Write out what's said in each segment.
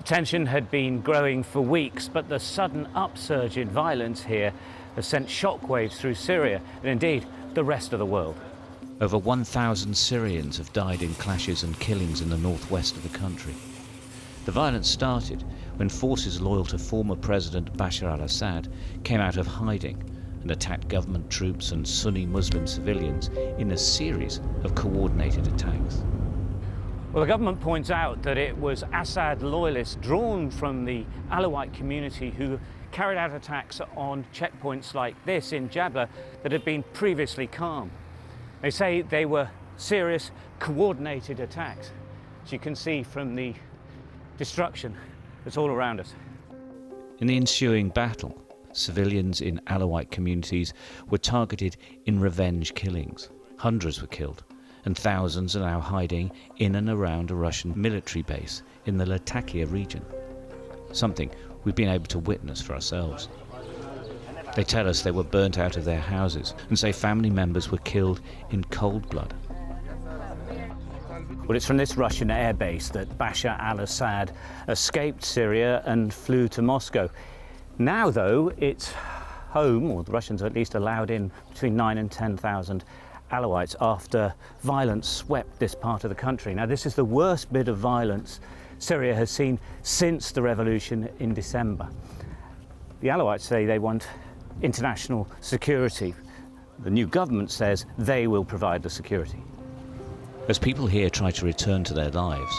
Tension had been growing for weeks, but the sudden upsurge in violence here has sent shockwaves through Syria and indeed the rest of the world. Over 1,000 Syrians have died in clashes and killings in the northwest of the country. The violence started when forces loyal to former President Bashar al-Assad came out of hiding and attacked government troops and Sunni Muslim civilians in a series of coordinated attacks. Well, the government points out that it was Assad loyalists drawn from the Alawite community who carried out attacks on checkpoints like this in Jabla that had been previously calm. They say they were serious, coordinated attacks, as you can see from the destruction that's all around us. In the ensuing battle, civilians in Alawite communities were targeted in revenge killings. Hundreds were killed, and thousands are now hiding in and around a Russian military base in the Latakia region, something we've been able to witness for ourselves. They tell us they were burnt out of their houses and say family members were killed in cold blood. Well, it's from this Russian airbase that Bashar al-Assad escaped Syria and flew to Moscow. Now, though, it's home, or the Russians at least allowed in between 9,000 and 10,000 Alawites after violence swept this part of the country. Now, this is the worst bit of violence Syria has seen since the revolution in December. The Alawites say they want international security. The new government says they will provide the security. As people here try to return to their lives,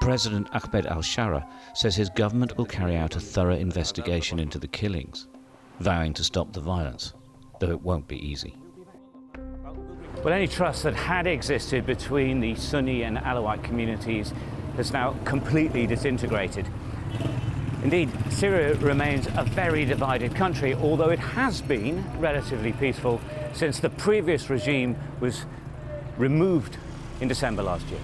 President Ahmed al-Shara says his government will carry out a thorough investigation into the killings, vowing to stop the violence, though it won't be easy. Well, any trust that had existed between the Sunni and Alawite communities has now completely disintegrated. Indeed, Syria remains a very divided country, although it has been relatively peaceful since the previous regime was removed in December last year.